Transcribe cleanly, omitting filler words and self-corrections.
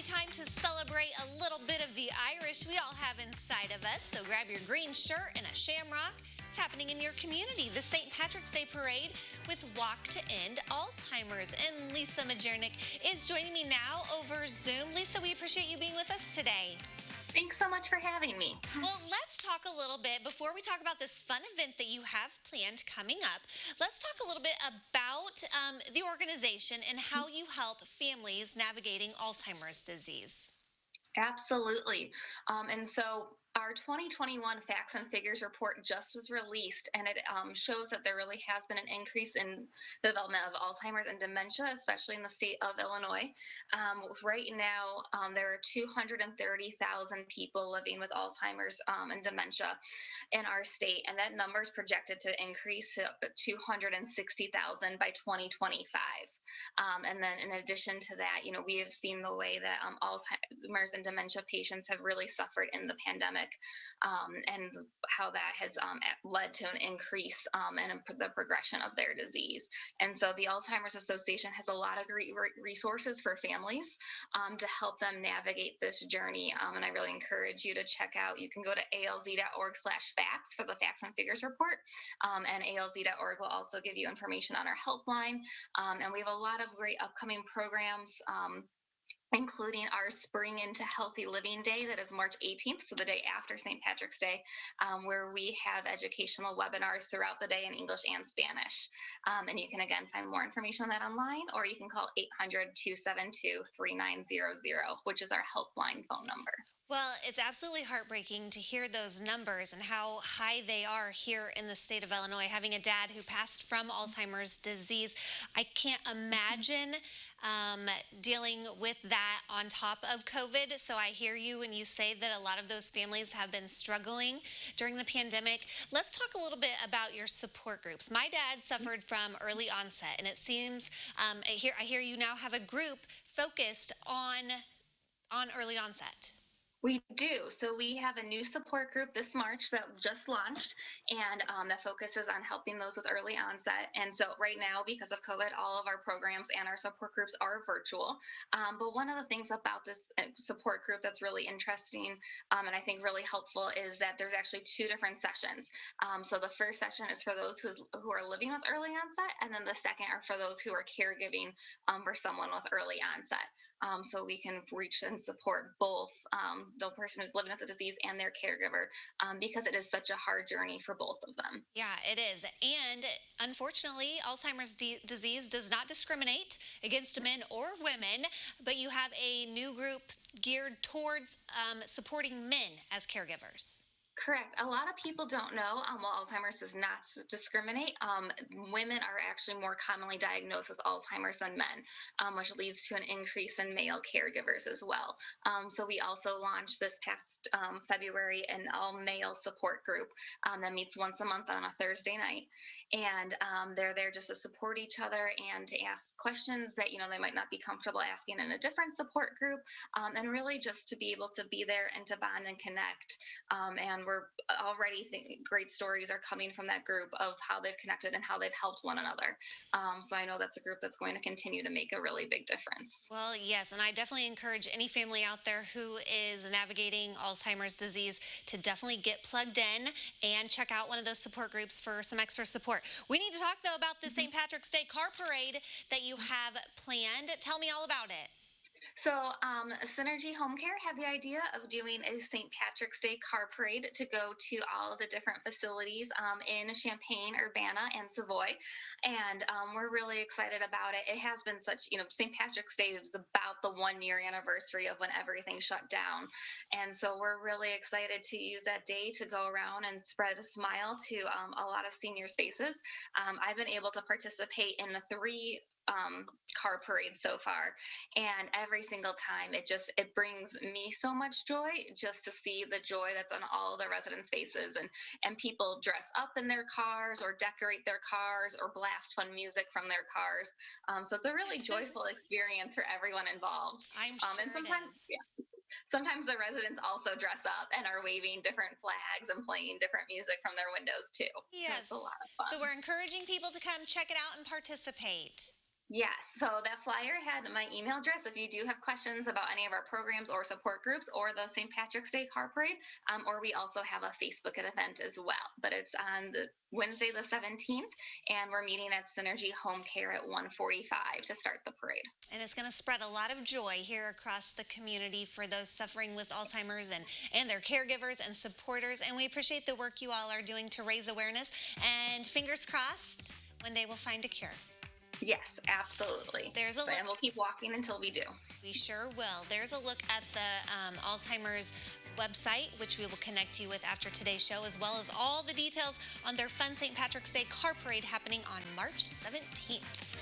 time to celebrate a little bit of the Irish we all have inside of us. So grab your green shirt and a shamrock. It's happening in your community, the St. Patrick's Day Parade with Walk to End Alzheimer's. And Lisa Majernik is joining me now over Zoom. Lisa, we appreciate you being with us today. Thanks so much for having me. Well, let's talk a little bit, before we talk about this fun event that you have planned coming up, let's talk a little bit about the organization and how you help families navigating Alzheimer's disease. Absolutely. And so our 2021 Facts and Figures report just was released, and it shows that there really has been an increase in the development of Alzheimer's and dementia, especially in the state of Illinois. Right now, there are 230,000 people living with Alzheimer's and dementia in our state, and that number is projected to increase to 260,000 by 2025. And then in addition to that, we have seen the way that Alzheimer's and dementia patients have really suffered in the pandemic, and how that has led to an increase in the progression of their disease. And so the Alzheimer's Association has a lot of great resources for families to help them navigate this journey. And I really encourage you to check out, you can go to alz.org/facts for the Facts and Figures report. And alz.org will also give you information on our helpline. And we have a lot of great upcoming programs, including our Spring into Healthy Living Day that is March 18th, so the day after St. Patrick's Day, where we have educational webinars throughout the day in English and Spanish. And you can, again, find more information on that online, or you can call 800-272-3900, which is our helpline phone number. Well, it's absolutely heartbreaking to hear those numbers and how high they are here in the state of Illinois. Having a dad who passed from Alzheimer's disease, I can't imagine dealing with that on top of COVID. So I hear you when you say that a lot of those families have been struggling during the pandemic. Let's talk a little bit about your support groups. My dad suffered from early onset, and it seems I hear you now have a group focused on early onset. We do. So we have a new support group this March that just launched, and that focuses on helping those with early onset. And so right now, because of COVID, all of our programs and our support groups are virtual. But one of the things about this support group that's really interesting, and I think really helpful, is that there's actually two different sessions. So the first session is for those who are living with early onset, and then the second are for those who are caregiving for someone with early onset. So we can reach and support both the person who's living with the disease and their caregiver, because it is such a hard journey for both of them. Yeah, it is. And unfortunately, Alzheimer's disease does not discriminate against men or women, but you have a new group geared towards supporting men as caregivers. Correct. A lot of people don't know, while Alzheimer's does not discriminate, women are actually more commonly diagnosed with Alzheimer's than men, which leads to an increase in male caregivers as well. So we also launched this past February an all-male support group that meets once a month on a Thursday night. And they're there just to support each other and to ask questions that, they might not be comfortable asking in a different support group, and really just to be able to be there and to bond and connect. And we're already thinking great stories are coming from that group of how they've connected and how they've helped one another. So I know that's a group that's going to continue to make a really big difference. Well, yes, and I definitely encourage any family out there who is navigating Alzheimer's disease to definitely get plugged in and check out one of those support groups for some extra support. We need to talk, though, about the St. Patrick's Day car parade that you have planned. Tell me all about it. So Synergy Home Care had the idea of doing a St. Patrick's Day car parade to go to all of the different facilities in Champaign, Urbana, and Savoy. And we're really excited about it. It has been such, St. Patrick's Day is about the 1-year anniversary of when everything shut down. And so we're really excited to use that day to go around and spread a smile to a lot of seniors' faces. I've been able to participate in the 3 car parades so far, and every single time it brings me so much joy just to see the joy that's on all the residents' faces, and people dress up in their cars or decorate their cars or blast fun music from their cars. So it's a really joyful experience for everyone involved. I'm sure And sometimes, sometimes the residents also dress up and are waving different flags and playing different music from their windows too. Yes. So it's a lot of fun. So we're encouraging people to come check it out and participate. Yes. So that flyer had my email address. If you do have questions about any of our programs or support groups or the St. Patrick's Day Car Parade, or we also have a Facebook event as well. But it's on the Wednesday the 17th, and we're meeting at Synergy Home Care at 1:45 to start the parade. And it's going to spread a lot of joy here across the community for those suffering with Alzheimer's and their caregivers and supporters. And we appreciate the work you all are doing to raise awareness. And fingers crossed, one day we'll find a cure. Yes, absolutely. There's a look. And we'll keep walking until we do. We sure will. There's a look at the Alzheimer's website, which we will connect you with after today's show, as well as all the details on their fun St. Patrick's Day Car Parade happening on March 17th.